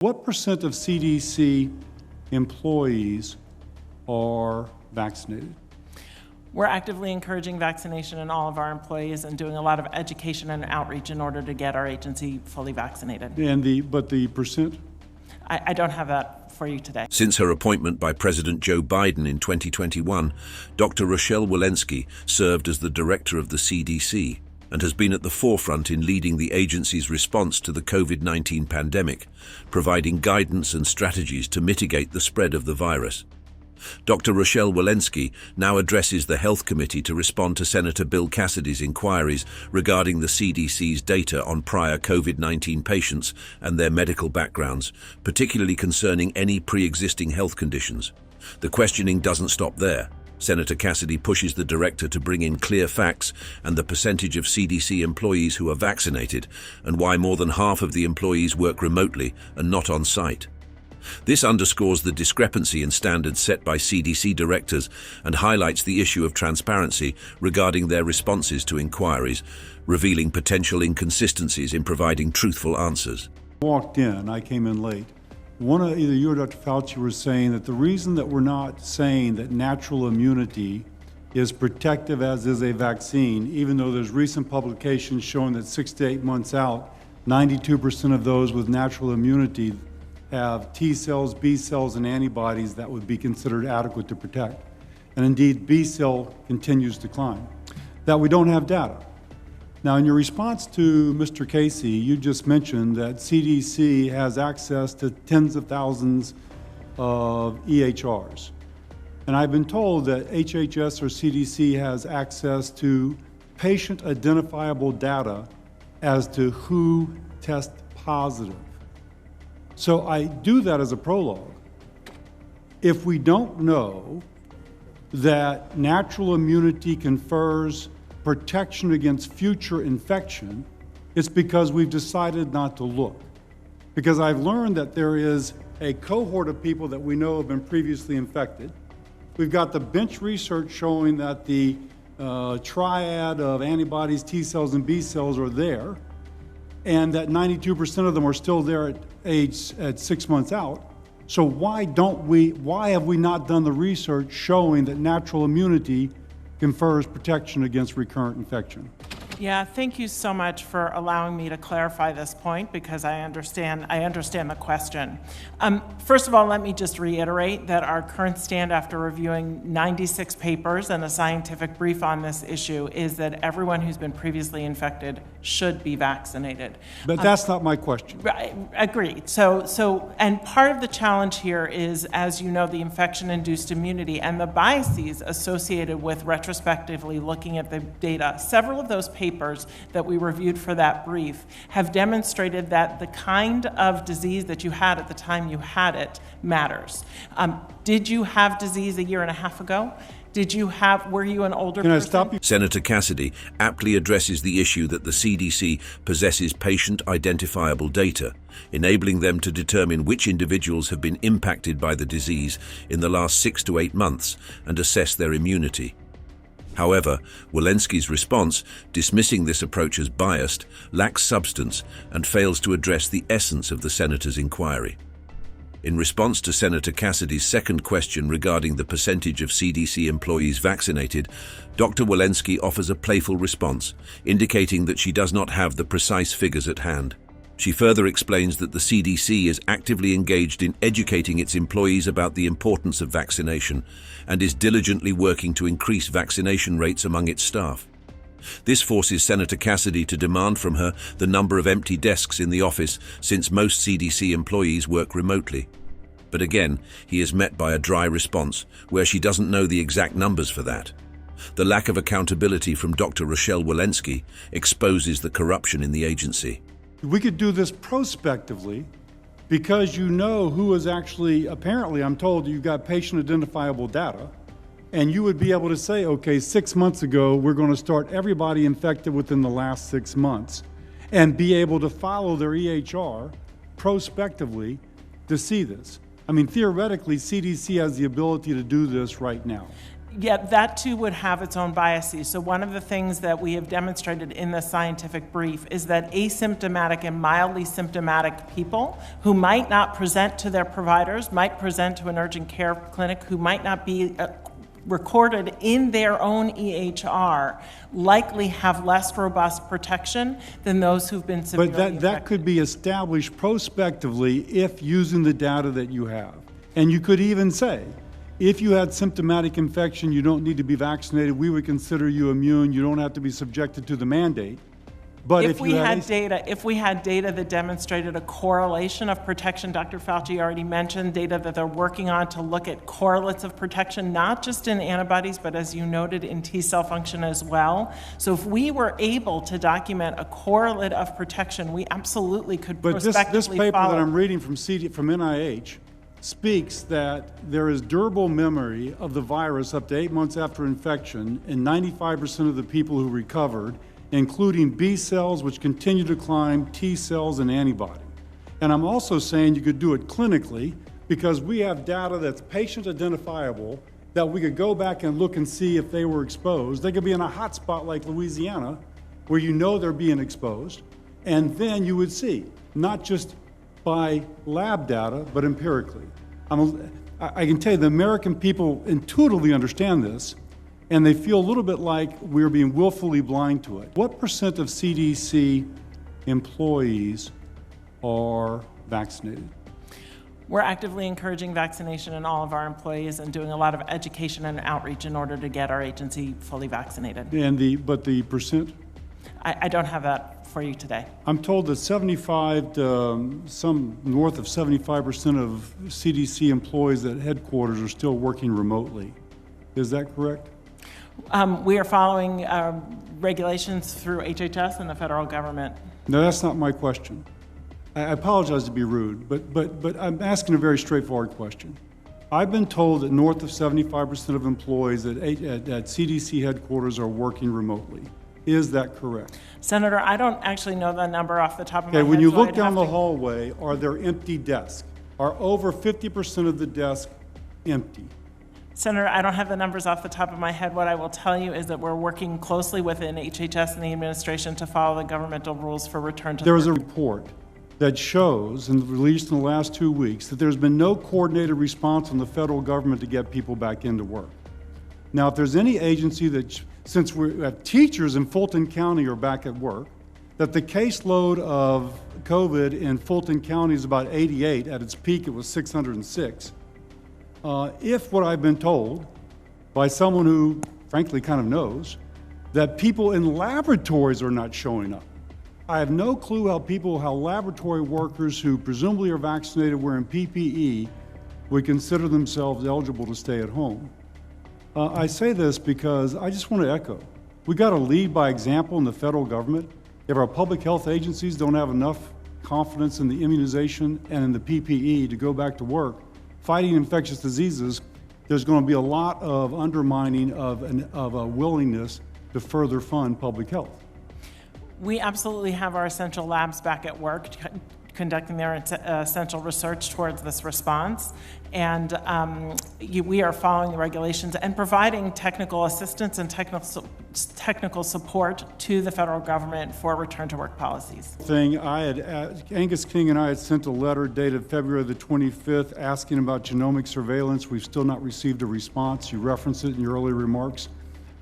What percent of CDC employees are vaccinated? We're actively encouraging vaccination in all of our employees and doing a lot of education and outreach in order to get our agency fully vaccinated. But the percent? I don't have that for you today. Since her appointment by President Joe Biden in 2021, Dr. Rochelle Walensky served as the director of the CDC and has been at the forefront in leading the agency's response to the COVID-19 pandemic, providing guidance and strategies to mitigate the spread of the virus. Dr. Rochelle Walensky now addresses the Health Committee to respond to Senator Bill Cassidy's inquiries regarding the CDC's data on prior COVID-19 patients and their medical backgrounds, particularly concerning any pre-existing health conditions. The questioning doesn't stop there. Senator Cassidy pushes the director to bring in clear facts and the percentage of CDC employees who are vaccinated and why more than half of the employees work remotely and not on site. This underscores the discrepancy in standards set by CDC directors and highlights the issue of transparency regarding their responses to inquiries, revealing potential inconsistencies in providing truthful answers. I came in late. Either you or Dr. Fauci were saying that the reason that we're not saying that natural immunity is protective as is a vaccine, even though there's recent publications showing that 6 to 8 months out, 92% of those with natural immunity have T cells, B cells, and antibodies that would be considered adequate to protect. And indeed, B cell continues to climb. That we don't have data. Now, in your response to Mr. Casey, you just mentioned that CDC has access to tens of thousands of EHRs. And I've been told that HHS or CDC has access to patient identifiable data as to who tests positive. So I do that as a prologue. If we don't know that natural immunity confers protection against future infection, it's because we've decided not to look. Because I've learned that there is a cohort of people that we know have been previously infected. We've got the bench research showing that the triad of antibodies, T cells, and B cells are there, and that 92% of them are still there at 6 months out. So why have we not done the research showing that natural immunity confers protection against recurrent infection? Yeah, thank you so much for allowing me to clarify this point because I understand the question. First of all, let me just reiterate that our current stand after reviewing 96 papers and a scientific brief on this issue is that everyone who's been previously infected should be vaccinated. But that's not my question. Agreed. And part of the challenge here is, as you know, the infection-induced immunity and the biases associated with retrospectively looking at the data. Several of those papers that we reviewed for that brief have demonstrated that the kind of disease that you had at the time you had it matters. Did you have disease a year and a half ago? Were you an older person? Can I stop you? Senator Cassidy aptly addresses the issue that the CDC possesses patient-identifiable data, enabling them to determine which individuals have been impacted by the disease in the last 6 to 8 months and assess their immunity. However, Walensky's response, dismissing this approach as biased, lacks substance and fails to address the essence of the senator's inquiry. In response to Senator Cassidy's second question regarding the percentage of CDC employees vaccinated, Dr. Walensky offers a playful response, indicating that she does not have the precise figures at hand. She further explains that the CDC is actively engaged in educating its employees about the importance of vaccination and is diligently working to increase vaccination rates among its staff. This forces Senator Cassidy to demand from her the number of empty desks in the office, since most CDC employees work remotely. But again, he is met by a dry response, where she doesn't know the exact numbers for that. The lack of accountability from Dr. Rochelle Walensky exposes the corruption in the agency. We could do this prospectively because you know who is actually, apparently I'm told you've got patient identifiable data, and you would be able to say, okay, 6 months ago, we're going to start everybody infected within the last 6 months and be able to follow their EHR prospectively to see this. I mean, theoretically, CDC has the ability to do this right now. Yet that too would have its own biases. So one of the things that we have demonstrated in the scientific brief is that asymptomatic and mildly symptomatic people who might not present to their providers, might present to an urgent care clinic, who might not be recorded in their own EHR, likely have less robust protection than those who've been severely But that could be established prospectively if using the data that you have. And you could even say, if you had symptomatic infection, you don't need to be vaccinated. We would consider you immune. You don't have to be subjected to the mandate. But if we had data that demonstrated a correlation of protection, Dr. Fauci already mentioned data that they're working on to look at correlates of protection, not just in antibodies, but as you noted, in T cell function as well. So if we were able to document a correlate of protection, we absolutely could prospectively But this paper follow. that I'm reading from NIH speaks that there is durable memory of the virus up to 8 months after infection in 95% of the people who recovered, including B cells, which continue to climb, T cells, and antibody. And I'm also saying you could do it clinically because we have data that's patient identifiable that we could go back and look and see if they were exposed. They could be in a hot spot like Louisiana where you know they're being exposed, and then you would see, not just by lab data, but empirically. I can tell you the American people intuitively understand this, and they feel a little bit like we're being willfully blind to it. What percent of CDC employees are vaccinated? We're actively encouraging vaccination in all of our employees and doing a lot of education and outreach in order to get our agency fully vaccinated. But the percent? I don't have that for you today. I'm told that 75 to some north of 75% of CDC employees at headquarters are still working remotely. Is that correct? We are following regulations through HHS and the federal government. No, that's not my question. I apologize to be rude, but I'm asking a very straightforward question. I've been told that north of 75% of employees at CDC headquarters are working remotely. Is that correct? Senator, I don't actually know the number off the top of my head. Okay, when you so look I'd down have the hallway, are there empty desks? Are over 50% of the desks empty? Senator, I don't have the numbers off the top of my head. What I will tell you is that we're working closely within HHS and the administration to follow the governmental rules for return to There was work. a report that shows, and released in the last 2 weeks, that there's been no coordinated response from the federal government to get people back into work. Now, if there's any agency that, since we have teachers in Fulton County are back at work, that the caseload of COVID in Fulton County is about 88. At its peak, it was 606. If what I've been told by someone who frankly kind of knows that people in laboratories are not showing up. I have no clue how laboratory workers who presumably are vaccinated wearing PPE would consider themselves eligible to stay at home. I say this because I just want to echo, we got to lead by example in the federal government. If our public health agencies don't have enough confidence in the immunization and in the PPE to go back to work, fighting infectious diseases, there's going to be a lot of undermining of a willingness to further fund public health. We absolutely have our essential labs back at work conducting their essential research towards this response. And we are following the regulations and providing technical assistance and technical support to the federal government for return to work policies. Angus King and I had sent a letter dated February the 25th asking about genomic surveillance. We've still not received a response. You referenced it in your earlier remarks.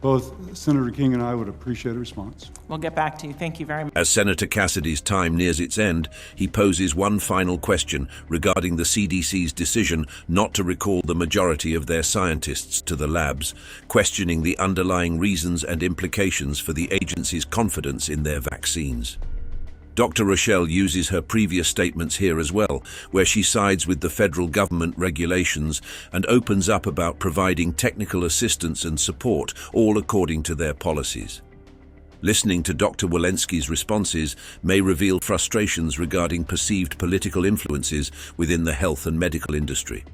Both Senator King and I would appreciate a response. We'll get back to you. Thank you very much. As Senator Cassidy's time nears its end, he poses one final question regarding the CDC's decision not to recall the majority of their scientists to the labs, questioning the underlying reasons and implications for the agency's confidence in their vaccines. Dr. Rochelle uses her previous statements here as well, where she sides with the federal government regulations and opens up about providing technical assistance and support, all according to their policies. Listening to Dr. Walensky's responses may reveal frustrations regarding perceived political influences within the health and medical industry.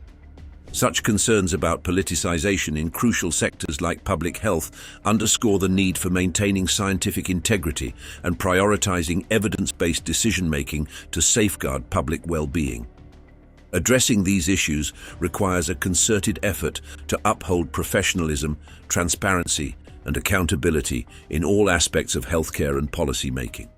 Such concerns about politicization in crucial sectors like public health underscore the need for maintaining scientific integrity and prioritizing evidence-based decision-making to safeguard public well-being. Addressing these issues requires a concerted effort to uphold professionalism, transparency, and accountability in all aspects of healthcare and policy making.